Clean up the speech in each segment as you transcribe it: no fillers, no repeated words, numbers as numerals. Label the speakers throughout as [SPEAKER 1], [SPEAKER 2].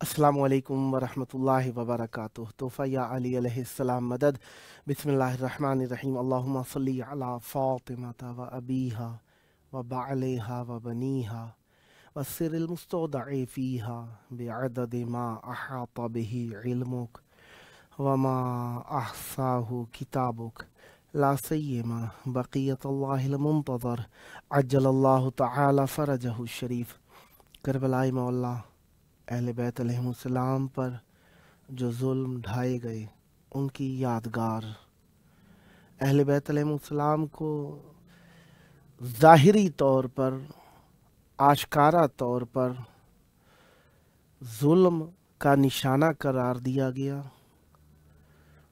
[SPEAKER 1] अस्सलामु अलैकुम वरहमतुल्लाहि वबरकातुह। तोहफ़ा या अली अलैहिस्सलाम मदद। बिस्मिल्लाहिर्रहमानिर्रहीम। अल्लाहुम्मा सल्ली अला फ़ातिमता व अबीहा व बअलिहा व बनीहा व सिरिल मुस्तौदअ फ़ीहा बिअदद मा अहाता बिही इल्मुक व मा अहसाहु किताबुक ला सय्यमा बक़ियतुल्लाहिल मुंतज़र अज्जलल्लाहु तआला फ़रजहु शरीफ। करबलाई मौला अहले बैत अलैहिमुस्सलाम पर जो जुल्म ढाए गए उनकी यादगार, अहले बैत अलैहिमुस्सलाम को ज़ाहिरी तौर पर, आशकारा तौर पर जुल्म का निशाना करार दिया गया,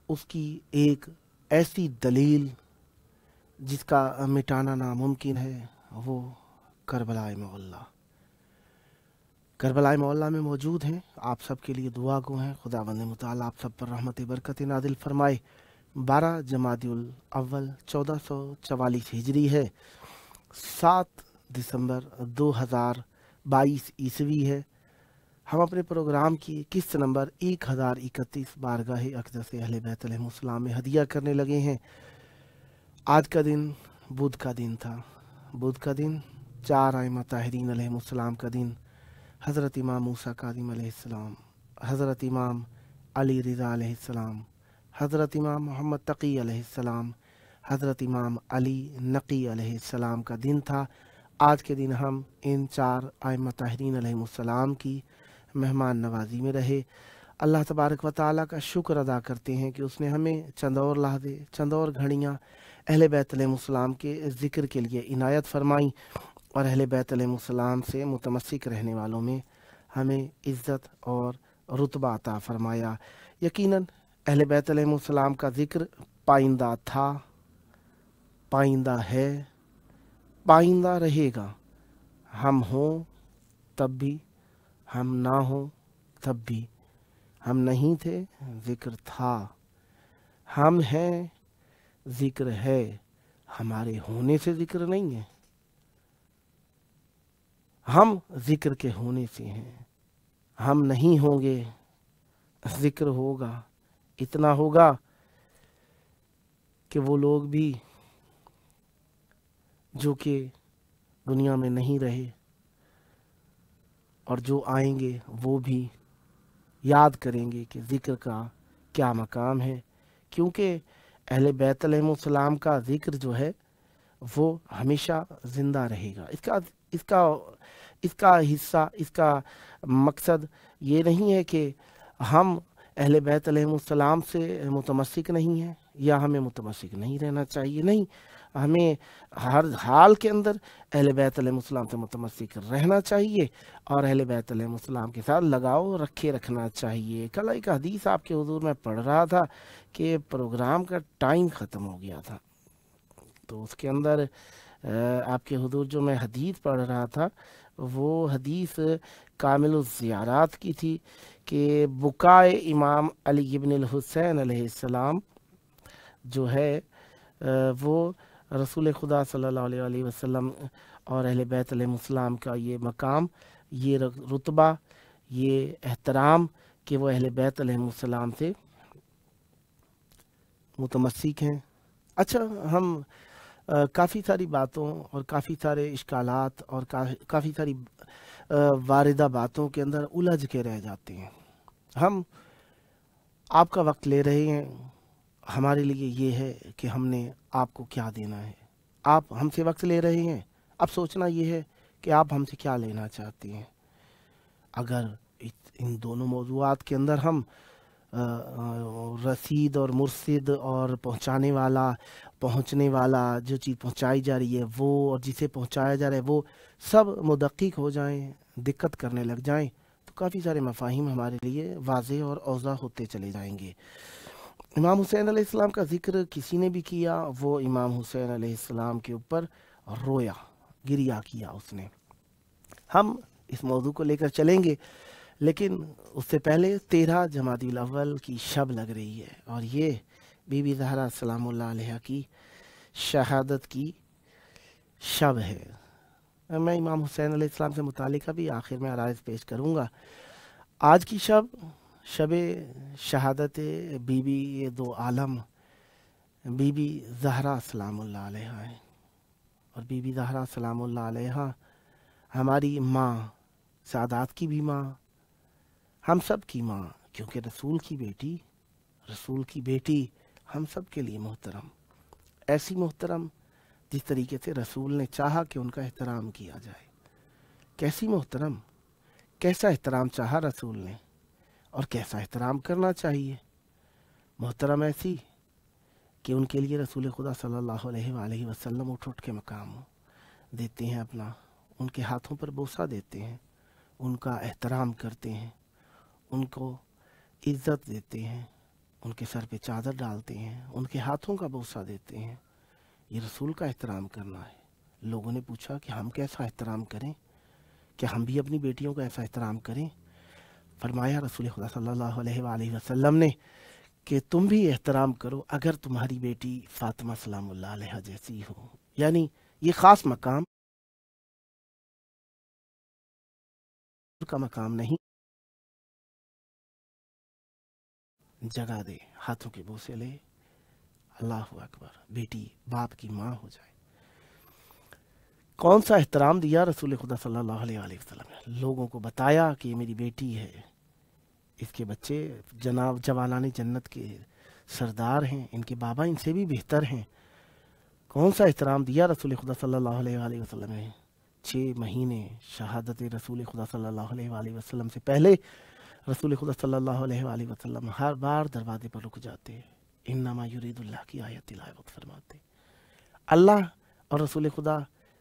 [SPEAKER 1] उसकी एक ऐसी दलील जिसका मिटाना नामुमकिन है, वो करबला मौला। करबला मौला में मौजूद हैं। आप सब के लिए दुआ गो हैं। खुदावंद मुताला आप सब पर रहमत बरकत नादिल फरमाए। 12 जमादिउल अव्वल 1444 हिजरी है, 7 दिसंबर 2022 ईस्वी है। हम अपने प्रोग्राम की किस्त नंबर 1031 बारगाह अक़दस अहले बैत अलैहिमुस्सलाम में हदिया करने लगे हैं। आज का दिन बुध का दिन था। बुध का दिन 4 आइमा ताहिरीन अलैहिमुस्सलाम का दिन, हज़रत इमाम मूसा काज़िम अलैहिस्सलाम, हज़रत इमाम अली रिज़ा अलैहिस्सलाम, हज़रत इमाम मोहम्मद तक़ी अलैहिस्सलाम, हज़रत इमाम अली नक़ी अलैहिस्सलाम का दिन था। आज के दिन हम इन 4 आइमा ताहिरीन अलैहिमुस्सलाम की मेहमान नवाजी में रहे। अल्लाह तबारक व तआला का शुक्र अदा करते हैं कि उसने हमें चंद और लहज़े, चंद और घड़ियाँ अहले बैत अलैहिमुस्सलाम के ज़िक्र के लिए इनायत फरमाई और अहले बैत अलैहिमुस्सलाम से मुतमस्सिक रहने वालों में हमें इज़्ज़त और रुतबा अता फरमाया। यकीनन अहले बैत अलैहिमुस्सलाम का ज़िक्र पाइंदा था, पाइंदा है, पाइंदा रहेगा। हम हों तब भी, हम ना हों तब भी। हम नहीं थे, ज़िक्र था। हम हैं, ज़िक्र है। हमारे होने से ज़िक्र नहीं है, हम ज़िक्र के होने से हैं। हम नहीं होंगे, ज़िक्र होगा। इतना होगा कि वो लोग भी जो कि दुनिया में नहीं रहे और जो आएंगे वो भी याद करेंगे कि ज़िक्र का क्या मकाम है, क्योंकि अहले बैत अलैहिमुस्सलाम का ज़िक्र जो है वो हमेशा ज़िंदा रहेगा। इसका हिस्सा, इसका मकसद ये नहीं है कि हम अहले बैत अलैहिमुस्सलाम से मुतमस्सिक नहीं हैं या हमें मुतमस्सिक नहीं रहना चाहिए। नहीं, हमें हर हाल के अंदर अहले बैत अलैहिमुस्सलाम से मुतमस्सिक रहना चाहिए और अहले बैत अलैहिमुस्सलाम के साथ लगाव रखना चाहिए। कल एक हदीस आपके हुजूर में पढ़ रहा था कि प्रोग्राम का टाइम ख़त्म हो गया था, तो उसके अंदर आपके हुजूर जो मैं हदीस पढ़ रहा था वो हदीस कामिलुज़ ज़ियारात की थी कि बुकाए इमाम अली इब्न हुसैन अलैहिस्सलाम जो है वो रसूल खुदा सल्लल्लाहु अलैहि वसल्लम और अहले बैत अलैहिमुस्सलाम का ये मकाम, ये रुतबा, ये एहतराम कि वो अहले बैत अलैहिमुस्सलाम से मुतमस्सिक हैं। अच्छा, हम काफ़ी सारी बातों और काफ़ी सारे इश्कालात और काफ़ी सारी वारिदा बातों के अंदर उलझ के रह जाते हैं। हम आपका वक्त ले रहे हैं, हमारे लिए ये है कि हमने आपको क्या देना है। आप हमसे वक्त ले रहे हैं, अब सोचना ये है कि आप हमसे क्या लेना चाहते हैं। अगर इन दोनों मौज़ूआत के अंदर हम रसीद और मुर्शिद और पहुंचाने वाला, पहुंचने वाला, जो चीज़ पहुंचाई जा रही है वो और जिसे पहुंचाया जा रहा है वो सब मुदक्किक हो जाएं, दिक्कत करने लग जाएं, तो काफ़ी सारे मफाहिम हमारे लिए वाज़ेह और औज़ा होते चले जाएंगे। इमाम हुसैन अलैहिस्सलाम का जिक्र किसी ने भी किया, वो इमाम हुसैन अलैहिस्सलाम के ऊपर रोया, गिरिया किया उसने। हम इस मौजू को लेकर चलेंगे, लेकिन उससे पहले 13 जमादिल अव्वल की शब लग रही है और ये बीबी ज़हरा सलामुल्लाह अलैहा की शहादत की शब है। मैं इमाम हुसैन अलैहिस्सलाम से मुतालिका भी आखिर में आराइज़ पेश करूँगा। आज की शब शब शहादत बीबी ये दो आलम बीबी ज़हरा सलामुल्लाह अलैहा है। और बीबी ज़हरा सलामुल्लाह अलैहा हमारी माँ, सादात की भी माँ, हम सब की माँ, क्योंकि रसूल की बेटी हम सब के लिए मोहतरम, ऐसी मोहतरम जिस तरीके से रसूल ने चाहा कि उनका एहतराम किया जाए। कैसी मोहतरम, कैसा एहतराम चाहा रसूल ने और कैसा एहतराम करना चाहिए। मोहतरम ऐसी कि उनके लिए रसूल खुदा सल्लल्लाहु अलैहि वसल्लम उठ उठ के मकाम देते हैं अपना, उनके हाथों पर बोसा देते हैं, उनका एहतराम करते हैं, उनको इज़्ज़त देते हैं, उनके सर पे चादर डालते हैं, उनके हाथों का बोसा देते हैं। ये रसूल का एहतराम करना है। लोगों ने पूछा कि हम कैसा एहतराम करें, क्या हम भी अपनी बेटियों का ऐसा एहतराम करें। फरमाया रसूल खुदा सल्लल्लाहु अलैहि वसल्लम ने कि तुम भी एहतराम करो अगर तुम्हारी बेटी फातिमा सलामुल्लाह अलैहा जैसी हो। यानी ये ख़ास मकाम का मकाम नहीं, जगह दे, हाथों के बोसे ले, अल्लाह अकबर, बेटी बाप की माँ हो जाए। कौन सा एहतराम दिया रसूल खुदा सल्लल्लाहु अलैहि वसल्लम ने। लोगों को बताया कि ये मेरी बेटी है, इसके बच्चे जनाब जवानाने जन्नत के सरदार हैं, इनके बाबा इनसे भी बेहतर हैं। कौन सा एहतराम दिया रसूल खुदा सल्लल्लाहु अलैहि वसल्लम ने। 6 महीने शहादत रसूल खुदा सल्लल्लाहु अलैहि वसल्लम से पहले रसूल खुदा सल्लल्लाहु अलैहि वसल्लम हर बार दरवाजे पर रुक जाते, इन्नमा युरीदुल्लाह की आयत तिलावत फरमाते। अल्लाह और रसूल खुदा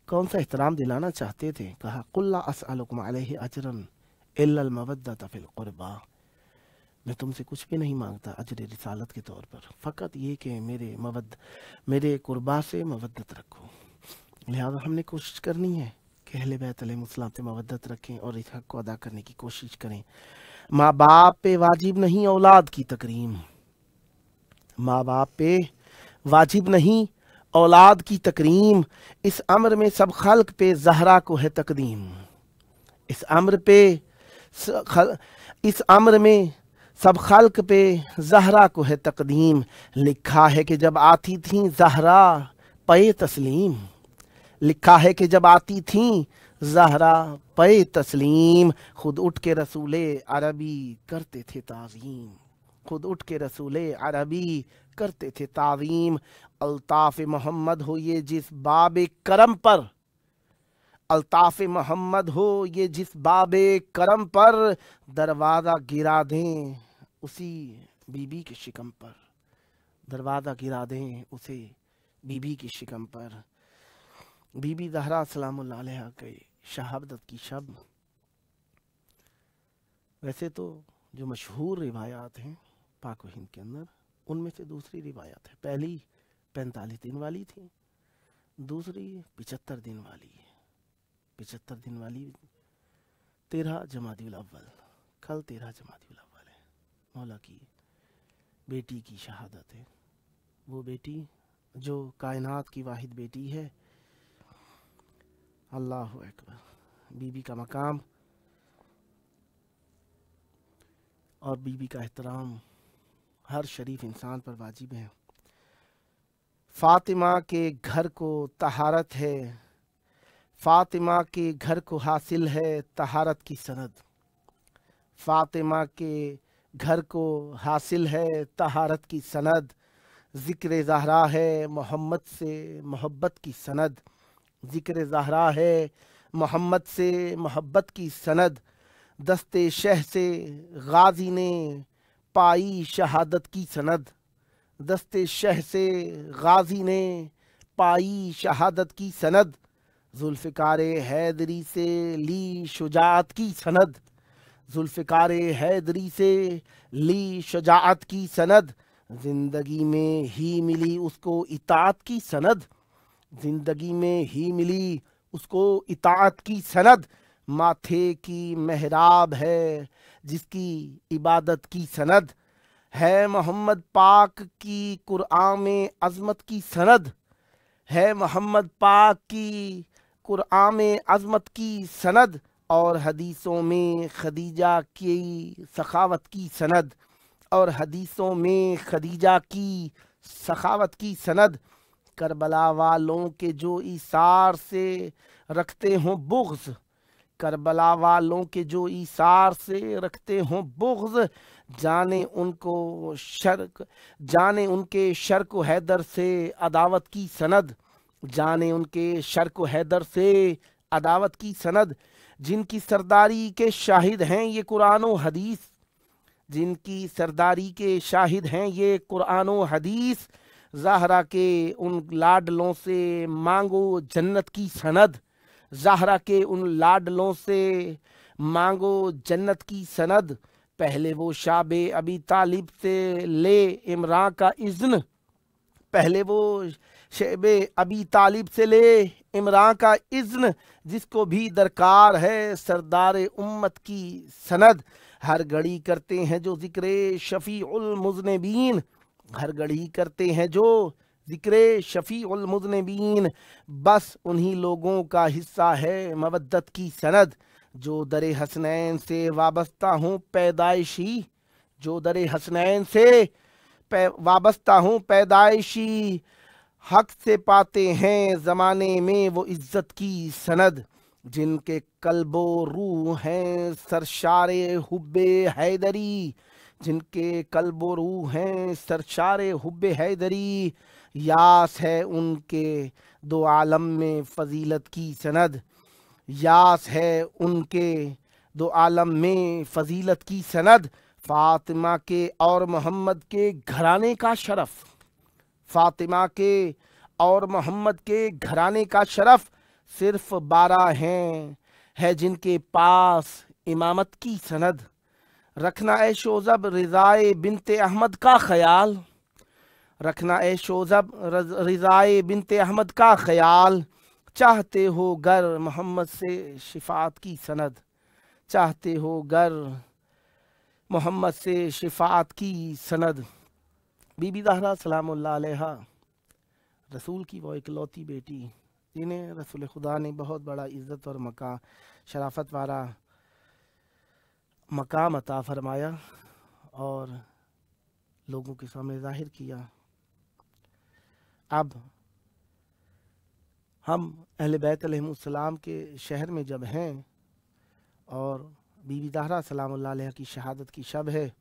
[SPEAKER 1] कौन सा एहतराम दिलाना चाहते थे। कहा कुल ला अस्अलुकुम अलैहि अजरन इल्लल मवद्दत फिल कुर्बा, मैं तुमसे कुछ भी नहीं मांगता अजर रिसालत के तौर पर, फ़कत ये कि मेरे कुर्बा से मवद्दत रखो। लिहाजा हमने कोशिश करनी है कि अहले बैत अलैहिस्सलाम से मवद्दत रखें और इस हक़ को अदा करने की कोशिश करें। माँ बाप पे वाजिब नहीं औलाद की तकरीम, माँ बाप पे वाजिब नहीं औलाद की तकरीम, इस अम्र में सब खल्क पे ज़हरा को है तकदीम। इस अम्र में सब खल्क पे ज़हरा को है तकदीम। लिखा है कि जब आती थी ज़हरा पे तस्लीम, लिखा है कि जब आती थी ज़हरा पे तस्लीम, खुद उठ के रसूले अरबी करते थे ताज़ीम, खुद उठ के रसूले अरबी करते थे ताज़ीम। अल्ताफ़ मोहम्मद हो ये जिस बाबे करम पर, अल्ताफ़ मोहम्मद हो ये जिस बाबे करम पर, दरवाज़ा गिरा दें उसी बीबी के शिकम पर, दरवाज़ा गिरा दें उसे बीबी की शिकम पर। बीबी ज़हरा सलामुल्लाह अलैहा के शहादत की शब, वैसे तो जो मशहूर रिवायात हैं पाक व हिंद के अंदर, उनमें से दूसरी रिवायत है। पहली 45 दिन वाली थी, दूसरी 75 दिन वाली है। 75 दिन वाली 13 जमादिल अव्वल, कल 13 जमादिल अव्वल है। मौला की बेटी की शहादत है, वो बेटी जो कायनात की वाहिद बेटी है। अल्लाह अकबर। बीबी का मकाम और बीबी का एहतराम हर शरीफ इंसान पर वाजिब है। फातिमा के घर को तहारत है, फातिमा के घर को हासिल है तहारत की सनद, फातिमा के घर को हासिल है तहारत की सनद। ज़िक्र ज़हरा है मोहम्मद से मोहब्बत की सनद, ज़िक्र ज़हरा है मोहम्मद से मोहब्बत की सनद। दस्ते शह से गाजी ने पाई शहादत की सनद, दस्ते शह से गाजी ने पाई शहादत की सनद, जुल्फ़िकारे हैदरी से ली शुजाअत की सनद, जुल्फ़िकारे हैदरी से ली शुजाअत की सनद, जिंदगी में ही मिली उसको इताअत की सनद, जिंदगी में ही मिली उसको इताअत की सनद, माथे की मेहराब है जिसकी इबादत की सनद, है मोहम्मद पाक की कुरआन में अज़मत की सनद, है मोहम्मद पाक की कुरआन में अज़मत की सनद, और हदीसों में खदीजा की सखावत की सनद, और हदीसों में खदीजा की सखावत की सनद, करबला वालों के जो ईसार से रखते हों बुग़्ज़, करबला वालों के जो ईसार से रखते हों बुग़्ज़, जाने उनको शर्क, जाने उनके शर्क हैदर से अदावत की सनद, जाने उनके शर्क हैदर से अदावत की सनद, जिनकी सरदारी के शाहिद हैं ये कुरान व हदीस, जिनकी सरदारी के शाहिद हैं ये कुरान व हदीस, ज़हरा के उन लाडलों से मांगो जन्नत की सनद, ज़हरा के उन लाडलों से मांगो जन्नत की सनद, पहले वो शाबे अबी तालिब से ले इमरान का इज़्न, पहले वो शेबे अबी तालिब से ले इमरान का इज़्न, जिसको भी दरकार है सरदार उम्मत की सनद, हर घड़ी करते हैं जो ज़िक्र शफ़ीउल मुज़निबीन, हर घड़ी करते हैं जो ज़िक्र शफ़ीउल मुज़निबीन, बस उन्हीं लोगों का हिस्सा है मवद्दत की सनद, जो दरे हसनैन से वाबस्ता हूँ पैदाइशी, जो दरे हसनैन से वाबस्ता हूँ पैदाइशी, हक से पाते हैं ज़माने में वो इज़्ज़त की सनद, जिनके कल्बो रूह हैं सरशारे हुब्बे हैदरी, जिनके कल्बो रूह हैं सरशारे हुब्बे हैदरी, यास है उनके दो आलम में फजीलत की सनद, यास है उनके दो आलम में फजीलत की सनद, फातिमा के और मोहम्मद के घराने का शरफ, फातिमा के और मोहम्मद के घराने का शरफ, सिर्फ 12 हैं है जिनके पास इमामत की सनद, रखना ए शोज़ब रिज़ाए बिनते अहमद का ख्याल, रखना ए शोज़ब रिज़ाए बिनते अहमद का ख्याल, चाहते हो गर मोहम्मद से शिफात की सनद, चाहते हो गर मोहम्मद से शिफात की सनद। बीबी ज़हरा सलामुल्लाह अलैहा रसूल की वो इकलौती बेटी, जिन्हें रसूल खुदा ने बहुत बड़ा इज़्ज़त और शराफत वाला मकाम अता फरमाया और लोगों के सामने ज़ाहिर किया। अब हम अहले बैत अलैहिमुस्सलाम के शहर में जब हैं और बीबी ज़हरा सलामुल्लाह अलैहा की शहादत की शब है,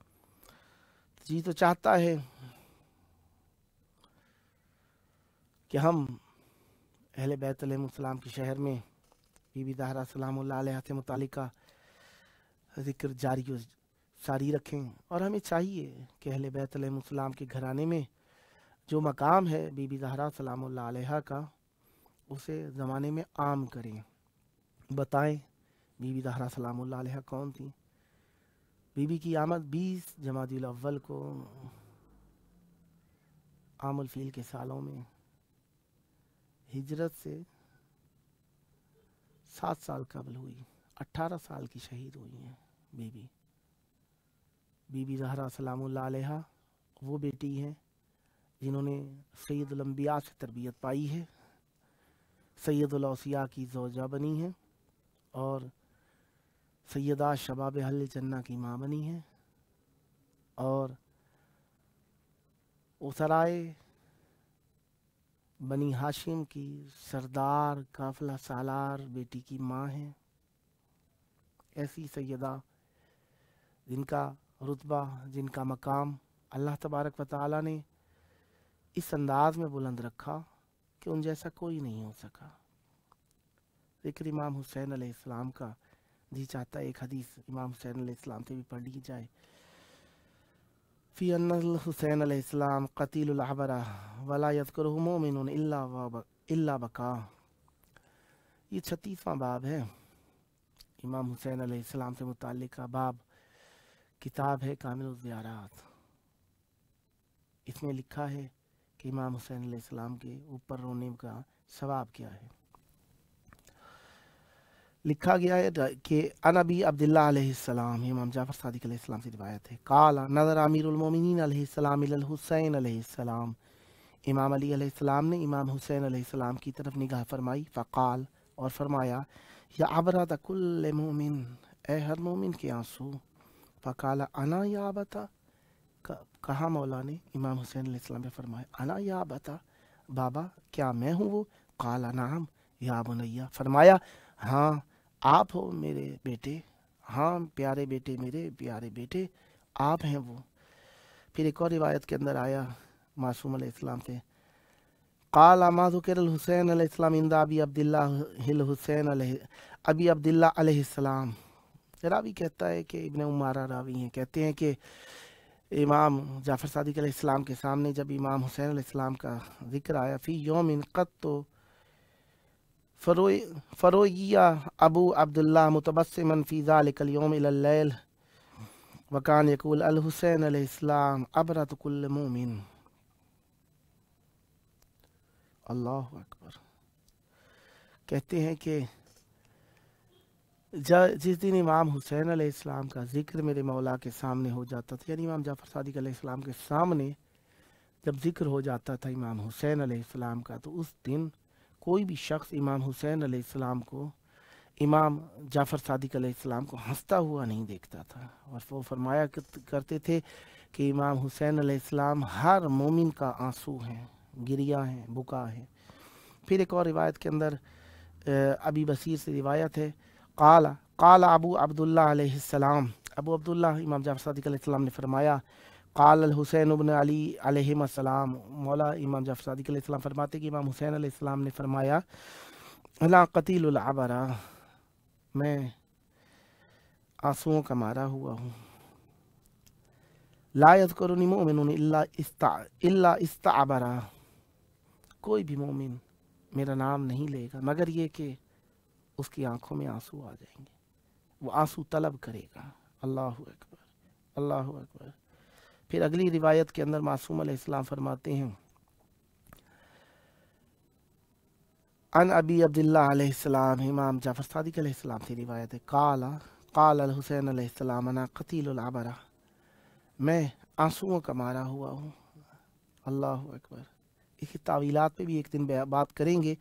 [SPEAKER 1] जी तो चाहता है कि हम अहले बैत अलैहिमुस्सलाम के शहर में बीबी ज़हरा सलामुल्लाह अलैहा से मुतालिका ज़िक्र जारी व सारी रखें, और हमें चाहिए कि अहले बैत अलैहिमुस्सलाम के घराने में जो मकाम है बीबी ज़हरा सलामुल्लाह अलैहा का, उसे ज़माने में आम करें। बताएं बीबी ज़हरा सलामुल्लाह अलैहा कौन थी। बीबी की आमद 20 जमादिल अव्वल को आमुल फील के सालों में हिजरत से 7 साल कबल हुई। 18 साल की शहीद हुई हैं बीबी। बीबी ज़हरा सलामुल्लाह अलैहा वो बेटी हैं जिन्होंने सैयदुल अंबिया से तरबियत पाई है, सैयदुल औसिया की ज़ौजा बनी है और सैयदा शबाब अहल जन्ना की माँ बनी है, और उसराए बनी हाशिम की सरदार काफिला सालार बेटी की माँ है। ऐसी सैयदा जिनका रुतबा, जिनका मकाम अल्लाह तबारक व तआला ने इस अंदाज में बुलंद रखा कि उन जैसा कोई नहीं हो सका। ज़िक्र इमाम हुसैन अलैहिस्सलाम का जी चाहता है एक हदीस इमाम हुसैन अलैहिस्सलाम से भी पढ़ ली जाए। फी अन्नल हुसैन अलैहिस्सलाम क़तीलुल अबरा वला यज़कुरुहु मुमिनुन इल्ला बका। ये 36वां बाब है, इमाम हुसैन अलैहिस्सलाम से मुताल्लिक़ का बाब। किताब है कामिलुज़ ज़ियारात। इसमें लिखा है कि इमाम हुसैन अलैहिस्सलाम के ऊपर रोने का सवाब क्या है। लिखा गया है कि अनबी अब्दुल्लाह अलैहिस्सलाम, इमाम जाफर सादिक अलैहिस्सलाम से रिवायत है, काला नज़र अमीरुल मोमिनीन अलैहिस्सलाम इलल हुसैन अलैहिस्सलाम, इमाम अली अलैहिस्सलाम ने इमाम हुसैन अलैहिस्सलाम की तरफ निगाह फरमाई। फ़क़ाल, और फरमाया, या अबरत कुल्ल मोमिन, ए हर मोमिन के आंसू। फ़क़ाल अना या अबता, कहा मौला ने इमाम हुसैन अलैहिस्सलाम ने फरमाया, अना या अबता, बाबा क्या मैं हूँ वो। काला नाम या बुनैया, फरमाया हाँ आप हो मेरे बेटे, हाँ प्यारे बेटे, मेरे प्यारे बेटे आप हैं वो। फिर एक और रिवायत के अंदर आया मासूम अलैहिस्सलाम से, काला मा ज़ुकिरल हुसैन अलैहिस्सलाम इंदा अबी अब्दुल्लाह हिल हुसैन अबी अब्दुल्लाह अलैहिस्सलाम। रावी कहता है कि इब्न उमारा रावी हैं, कहते हैं कि इमाम जाफर सादिक अलैहिस्सलाम के सामने जब इमाम हुसैन अलैहिस्सलाम का जिक्र आया, फ़ी यौमिन क़त्तो फ़रोइया अबू अब्दुल्लाह मुतबस्सिमन फ़ी ज़ालिकल यौम इलल लैल व कान यक़ूल अल हुसैन अलैहिस्सलाम अबरत कुल्ल मोमिन। अल्लाहु अकबर। कहते हैं कि जिस दिन इमाम हुसैन अलैहिस्सलाम का जिक्र मेरे मौला के सामने हो जाता था, यानी इमाम जाफर सादिक अलैहिस्सलाम के सामने जब जिक्र हो जाता था इमाम हुसैन अलैहिस्सलाम का, तो उस दिन कोई भी शख्स इमाम हुसैन अलैहिस्सलाम को, इमाम जाफर सादिक अलैहिस्सलाम को हंसता हुआ नहीं देखता था। और वो फरमाया करते थे कि इमाम हुसैन अलैहिस्सलाम हर मोमिन का आंसू हैं, गिरिया हैं, बुका है। फिर एक और रिवायत के अंदर अबी बसीर से रिवायत है, काला काला अबू अब्दुल्लाह अलैहिस्सलाम, अबू अब्दुल्लाह इमाम जाफर सादिक अलैहिस्सलाम ने फरमाया, काल अल हुसैन इब्न अली अलैहिस्सलाम, मौला इमाम जाफर सादिक अलैहिस्सलाम फरमाते कि इमाम हुसैन अलैहिस्सलाम ने फरमाया, अला क़तीलुल अबरा, मैं आंसुओं का मारा हुआ हूँ। ला यज़कुरुनी मुमिनुन इल्ला इस्तअबरा, कोई भी मोमिन मेरा नाम नहीं लेगा मगर ये कि उसकी आंखों में आंसू आ जाएंगे, वो आंसू तलब करेगा। अल्लाहु अकबर, अल्लाहु अकबर। फिर अगली रिवायत के अंदर मासूम अलैहिस्सलाम फरमाते हैं, अन अबी अब्दुल्लाह अलैहिस्सलाम, इमाम जाफर सादिक अलैहिस्सलाम से रिवायत है, काला काल अल हुसैन अलैहिस्सलाम अना क़तीलुल अबरा, मैं आंसुओं का मारा हुआ हूँ। अल्लाहु अकबर। इसकी तावीलात पे भी एक दिन बात करेंगे।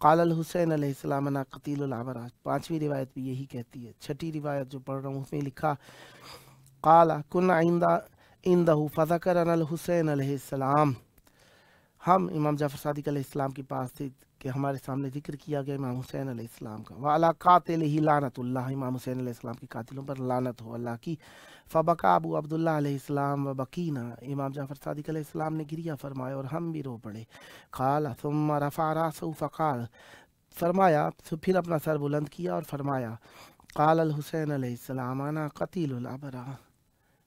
[SPEAKER 1] काल अल हुसैन अलैहिस्सलाम अना क़तीलुल अबरा, 5वीं रिवायत भी यही कहती है। 6ठी रिवायत जो पढ़ रहा हूँ उसमें लिखा, काला कुन्ना इंदहु फ़ज़करना अल हुसैन अलैहिस्सलाम, हम इमाम जाफर सादिक अलैहिस्सलाम के पास थे कि हमारे सामने जिक्र किया गया इमाम हुसैन अलैहिस्सलाम का। व अला कातिलिही लानतुल्लाह, इमाम हुसैन अलैहिस्सलाम के कातिलों पर लानत हो अल्लाह की। फ़बका अबू अब्दुल्लाह अलैहिस्सलाम व बकीना, इमाम जाफर सादिक अलैहिस्सलाम ने गिरिया फरमाया और हम भी रो पड़े। काला सुम्मा रफ़अ रअसहु फ़क़ाल, फरमाया फिर अपना सर बुलंद किया और फरमाया, काल अल हुसैन अलैहिस्सलाम अना क़तीलुल अबरा,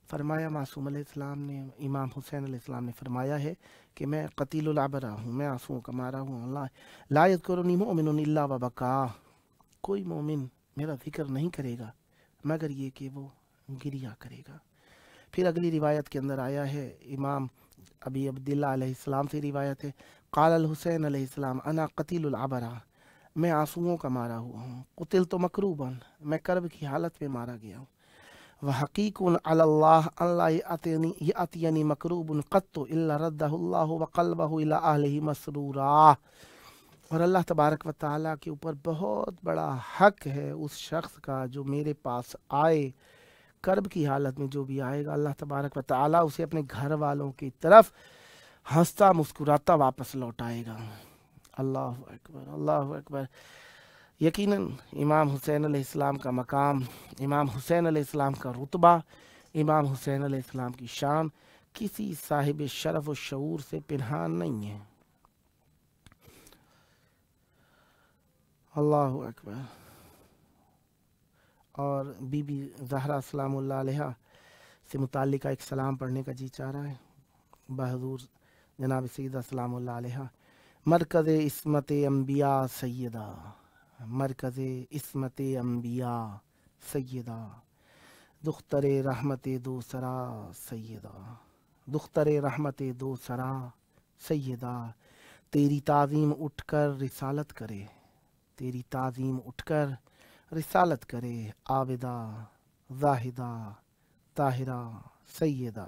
[SPEAKER 1] फरमाया मासूम अलैहिस्सलाम ने, इमाम हुसैन अलैहिस्सलाम ने फरमाया है कि मैं क़तीलुल अबरा हूँ, मैं आंसुओं का मारा हूँ। अल्लाह ला यज़कुरुनी मुमिनुन इल्ला व बका, कोई मोमिन मेरा जिक्र नहीं करेगा मगर ये कि वो गिरिया करेगा। फिर अगली रिवायत के अंदर आया है, इमाम अबी अब्दुल्लाह अलैहिस्सलाम से रिवायत है, काल अल हुसैन अलैहिस्सलाम अना क़तीलुल अबरा, मैं आंसुओं का मारा हुआ हूँ। कुतिल तो मकरूबन, मैं कर्ब की हालत में मारा गया हूँ। वह हकीकुन अल्लाह अल्लाह यातियनी मकरूबुन क़त्तु इल्ला रद्दहुल्लाहु व क़ल्बहु इला अहलिही मसरूरा, और अल्लाह तबारक व तआला के ऊपर बहुत बड़ा हक है उस शख्स का जो मेरे पास आए, कर्ब की हालत में जो भी आएगा, अल्लाह तबारक व तआला उसे अपने घर वालों की तरफ हंसता मुस्कुराता वापस लौटाएगा। अल्लाह अकबर, अल्लाह अकबर। यकीनन इमाम हुसैन अलैहिस्सलाम का मकाम, इमाम हुसैन अलैहिस्सलाम का रुतबा, इमाम हुसैन अलैहिस्सलाम की शान किसी साहिब शरफ व शऊर से पिनहान नहीं है। अल्लाहु अकबर। और बीबी ज़हरा सलामुल्लाह अलैहा इससे मुताल्लिक़ एक सलाम पढ़ने का जी चाह रहा है। बहदूर जनाब सैयदा सलामुल्लाह अलैहा, मरकज़ इस्मत अम्बिया सैयदा, मरकज़ इस्मत अम्बिया सैयदा, दुख्तर रहमत दूसरा सैयदा, दुख्तर रहमत दूसरा सैयदा, तेरी ताज़ीम उठकर रिसालत करे, तेरी ताज़ीम उठकर रिसालत करे, आबिदा जाहिदा ताहिरा सैयदा।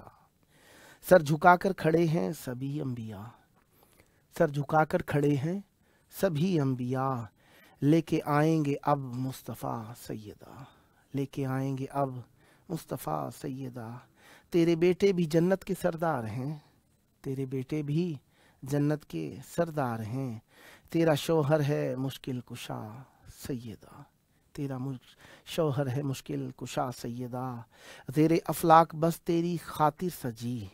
[SPEAKER 1] सर झुकाकर खड़े हैं सभी अंबिया, सर झुकाकर खड़े हैं सभी अंबिया, लेके आएंगे अब मुस्तफ़ा सैयदा, लेके आएंगे अब मुस्तफ़ा सैयदा। तेरे बेटे भी जन्नत के सरदार हैं, तेरे बेटे भी जन्नत के सरदार हैं, तेरा शौहर है मुश्किल कुशा सैयदा, तेरा शौहर है मुश्किल कुशा सैयदा। ज़ेरे अफलाक बस तेरी खातिर सजी,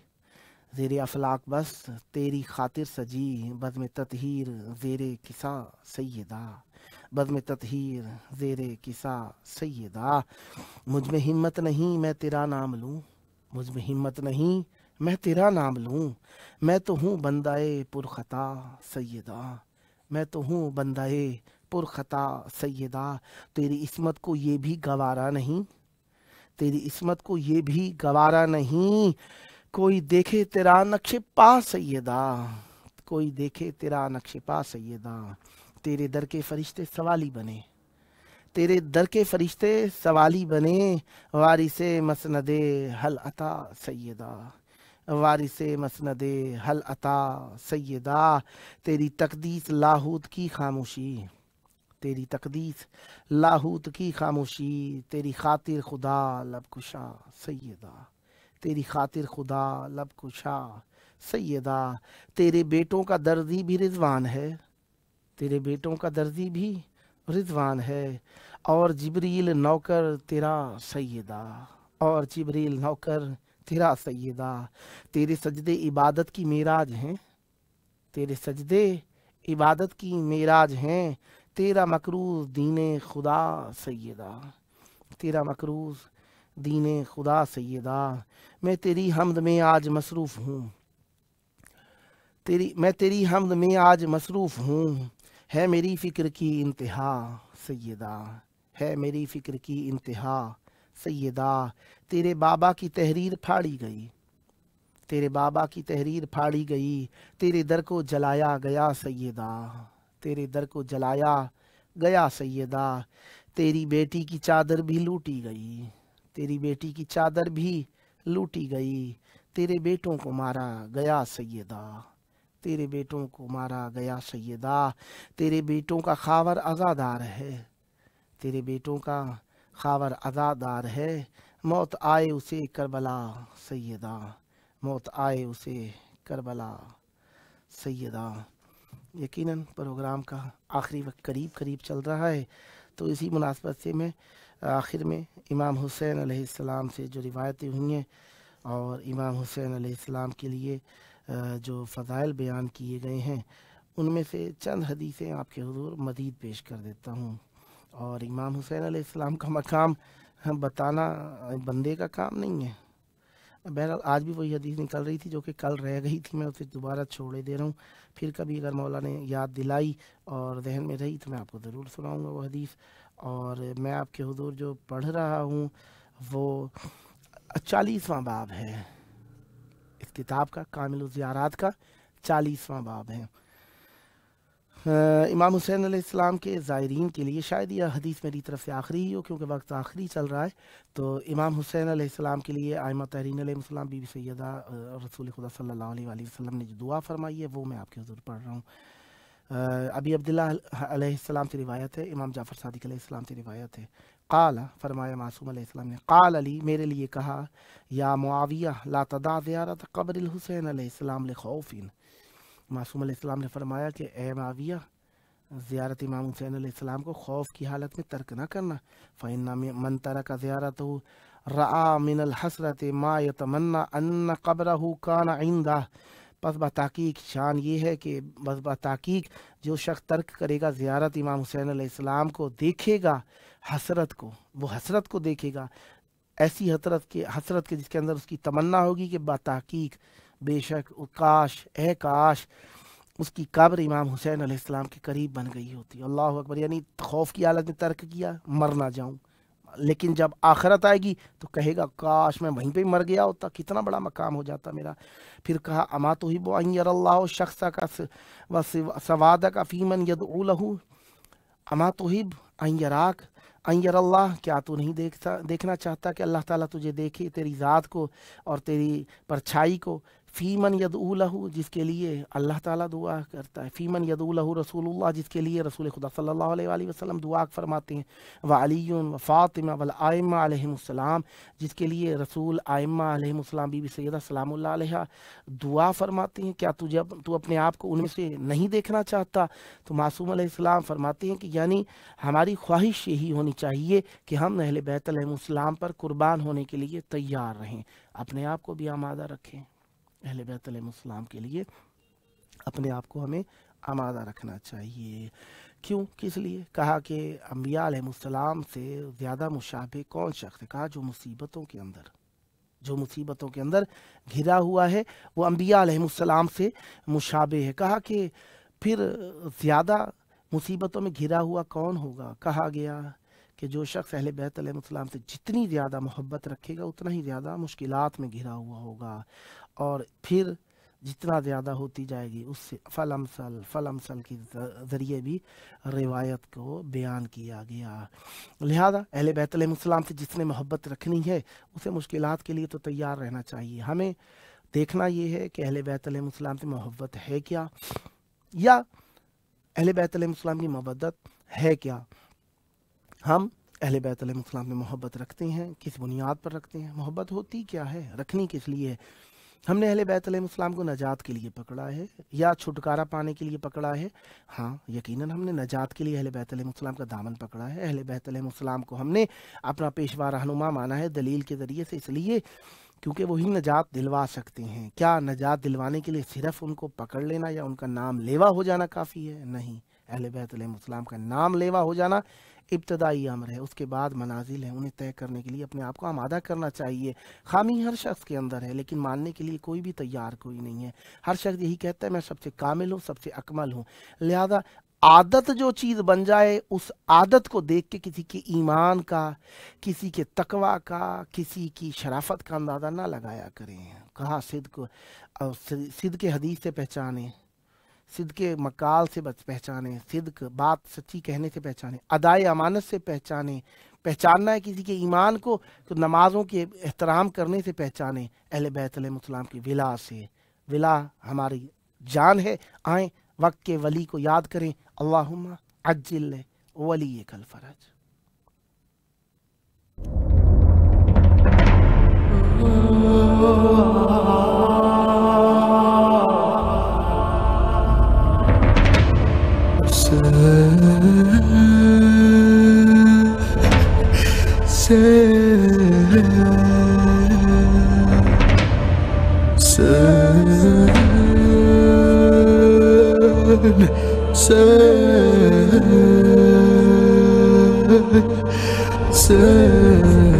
[SPEAKER 1] ज़ेरे अफलाक बस तेरी खातिर सजी, बज़्म ततहीर ज़ेरे किसा सैयदा, बज़्म ततहीर ज़ेरे किसा सैयदा। मुझ में हिम्मत नहीं मैं तेरा नाम लूँ, मुझ में हिम्मत नहीं मैं तेरा नाम लूँ, मैं तो हूँ बंदाए पुरखता सैयदा, मैं तो हूँ बंदाए पुरखता सैयदा। तेरी इस्मत को ये भी गवारा नहीं, तेरी इस्मत को ये भी गवारा नहीं, कोई देखे तेरा नक्शे पा सैयदा, कोई देखे तेरा नक्शे पा सैयदा। तेरे दर के फरिश्ते सवाली बने, तेरे दर के फरिश्ते सवाली बने, वारिसे मसनदे हल अता सैयदा, वारिसे मसनदे हल अता सैयदा। तेरी तकदीस लाहूत की खामोशी, तेरी तकदीस लाहूत की खामोशी, तेरी खातिर खुदा लब कुशा सैयदा, तेरी खातिर खुदा लब कुशा सैयदा। तेरे बेटों का दर्दी भी रिजवान है, तेरे बेटों का दर्दी भी रिजवान है, और जिब्रील नौकर तेरा सैयदा, और जिब्रील नौकर तेरा सैयदा। तेरे सजदे इबादत की मेराज हैं, तेरे सजदे इबादत की मेराज हैं, तेरा मकरूज दीने खुदा सैयदा, तेरा मकरूज दीने खुदा सैयदा। मैं तेरी हमद में आज मसरूफ़ हूँ, मैं तेरी हमद में आज मसरूफ़ हूँ, है मेरी फ़िक्र की इंतहा सैयदा, है मेरी फ़िक्र की इंतहा सैयदा। तेरे बाबा की तहरीर फाड़ी गई, तेरे बाबा की तहरीर फाड़ी गई, तेरे दर को जलाया गया सैयदा, तेरे दर को जलाया गया सैयदा। तेरी बेटी की चादर भी लूटी गई, तेरी बेटी की चादर भी लूटी गई, तेरे बेटों को मारा गया सैयदा, तेरे बेटों को मारा गया सैयदा। तेरे बेटों का खावर आज़ादार है, तेरे बेटों का खावर आज़ादार है, मौत आए उसे करबला सैयदा, मौत आए उसे करबला सैयदा। यकीनन प्रोग्राम का आखिरी वक्त करीब करीब चल रहा है, तो इसी मुनासबत से मैं आखिर में इमाम हुसैन अलैहिस्सलाम से जो रिवायतें हुई हैं और इमाम हुसैन अलैहिस्सलाम के लिए जो फ़ज़ाइल बयान किए गए हैं, उनमें से चंद हदीसें आपके हुज़ूर मज़ीद पेश कर देता हूँ। और इमाम हुसैन अलैहिस्सलाम का मकाम बताना बंदे का काम नहीं है। बहरहाल आज भी वही हदीस निकल रही थी जो कि कल रह गई थी, मैं उसे दोबारा छोड़े दे रहा हूँ। फिर कभी अगर मौला ने याद दिलाई और जहन में रही तो मैं आपको ज़रूर सुनाऊँगा वो हदीस। और मैं आपके हुज़ूर जो पढ़ रहा हूँ वो 40वां बाब है इस किताब का, कामिल ज़ियारात का 40वां बाब है। इमाम हुसैन अलैहिस्सलाम के ज़ायरीन के लिए शायद यह हदीस मेरी तरफ से आखिरी ही हो, क्योंकि वक्त आखिरी चल रहा है। तो इमाम हुसैन अलैहिस्सलाम के लिए आइमा तहरीन अलैहिस्सलाम, बीबी सैयदा रसूल खुदा सल्लल्लाहु अलैहि वसल्लम ने जो दुआ फरमाई है वो मैं आपके हुज़ूर पढ़ रहा हूँ। अभी अब्दुल्लाह अलैहिस्सलाम से रिवायत है, इमाम जाफ़र सादिक अलैहिस्सलाम से रिवायत है। क़ाला फरमाया मासूम अलैहिस्सलाम ने, क़ाल अली मेरे लिए कहा, या मुआविया ला तदा ज़ियारत क़ब्रिल हुसैन अलैहिस्सलाम लिखौफ़िन। मासूम अलैहिस्सलाम ने फरमाया कि ए मुआविया, ज़ियारत इमाम हुसैन अलैहिस्सलाम को खौफ की हालत में तर्क ना करना। फ़इन्ना मन तरक ज़ियारतहु रआ मिनल हसरत मा यतमन्ना अन्न क़ब्रहु काना इंदा। बस बताकीक शान ये है कि बस बताकीक जो शख्स तर्क करेगा ज़ियारत इमाम हुसैन अलैहिस्सलाम को, देखेगा हसरत को, वो हसरत को देखेगा ایسی حسرت کے جس کے اندر اس کی تمنا ہوگی کہ بتحقیق بے شک کاش اے کاش اس کی قبر امام حسین علیہ السلام کے قریب بن گئی ہوتی. اللہ اکبر. یعنی خوف کی حالت میں ترک کیا مر نہ جاؤں، لیکن جب آخرت آئے گی تو کہے گا کاش میں وہیں پہ مر گیا ہوتا، کتنا بڑا مقام ہو جاتا میرا. پھر کہا اما تحب ان یری اللہ شخصک وسوادک فی من یدعو لہ، اما تحب ان یراک ان یر اللہ، کیا تو نہیں دیکھنا چاہتا کہ اللہ تعالیٰ تجھے دیکھے، تیری ذات کو اور تیری پرچھائی کو، فی من یدعو لہ جس کے لیے اللہ تعالیٰ دعا کرتا ہے، فی من یدعو لہ رسول اللہ جس کے لیے رسول خدا صلی اللہ علیہ وآلہ وسلم دعا فرماتے ہیں، وعلی و فاطمہ والائمہ علیہم السلام جس کے لیے رسول ائمہ علیہم السلام بی بی سیدہ سلام اللہ علیہ دعا فرماتے ہیں. کیا تو اپنے آپ کو ان میں سے نہیں دیکھنا چاہتا؟ تو معصوم علیہ السلام فرماتے ہیں کہ یعنی ہماری خواہش یہی ہونی چاہیے کہ ہم اہل بیت علیہ السلام پر قربان ہونے کے لیے تیار رہیں. اپنے آپ کو بھی آمادہ رکھیں اہل بیت علیہ السلام کے لیے، اپنے آپ کو ہمیں آمادہ رکھنا چاہیے. کیوں؟ کس لیے؟ کہا کہ انبیاء علیہ السلام سے زیادہ مشابہ کون شخص ہے؟ کہا جو مصیبتوں کے اندر گھرا ہوا ہے وہ انبیاء علیہ السلام سے مشابہ ہے. کہا کہ پھر زیادہ مصیبتوں میں گھرا ہوا کون ہوگا؟ کہا گیا کہ جو شخص اہل بیت علیہ السلام سے جتنی زیادہ محبت رکھے گا اتنا ہی زیادہ مشکلات میں گھرا ہوا ہوگا، اور پھر جتنا زیادہ ہوتی جائے گی اس سے فلمسل کے ذریعے بھی روایت کو بیان کیا گیا. لہذا اہل بیت علیہ السلام سے جس نے محبت رکھنی ہے اسے مشکلات کے لیے تو تیار رہنا چاہیے. ہمیں دیکھنا یہ ہے کہ اہل بیت علیہ السلام سے محبت ہے کیا، یا اہل بیت علیہ السلام کی محبت ہے کیا. ہم اہل بیت علیہ السلام میں محبت رکھتے ہیں، کس بنیاد پر رکھتے ہیں؟ محبت ہوتی کیا ہے؟ رکھنی کس لیے؟ ہم نے اہل بیت علیہ السلام کو نجات کے لیے پکڑا ہے یا چھٹکارا پانے کے لیے پکڑا ہے؟ ہاں یقیناً ہم نے نجات کے لیے اہل بیت علیہ السلام کا دامن پکڑا ہے. اہل بیت علیہ السلام کو ہم نے اپنا پیشوا رہنما مانا ہے دلیل کے ذریعے سے، اس لیے کیونکہ وہی نجات دلوا سکتے ہیں. کیا نجات دلوانے کے لیے صرف ان کو پکڑ لینا یا ان کا نام لیوا ہو جانا کافی ہے؟ نہیں. اہل بیت علیہ السلام کا نام لیوا ہو جانا ابتدائی امر ہے، اس کے بعد منازل ہیں، انہیں طے کرنے کے لیے اپنے آپ کو آمادہ کرنا چاہیے. خامی ہر شخص کے اندر ہے لیکن ماننے کے لیے کوئی بھی تیار کوئی نہیں ہے. ہر شخص یہی کہتا ہے میں سب سے کامل ہوں، سب سے اکمل ہوں. لہذا عادت جو چیز بن جائے اس عادت کو دیکھ کے کسی کے ایمان کا، کسی کے تقوی کا، کسی کی شرافت کا اندازہ نہ لگایا کریں. کہا صدق حدیث سے پہچانے، صدق مقال سے پہچانے، صدق بات سچی کہنے سے پہچانے، ادائے امانت سے پہچاننا ہے کسی کے ایمان کو تو نمازوں کے احترام کرنے سے پہچانے. اہل بیت علیہ السلام کی ولا سے، ولا ہماری جان ہے. آئیں وقت کے ولی کو یاد کریں. اللہم عجل ولیک الفرج.
[SPEAKER 2] Say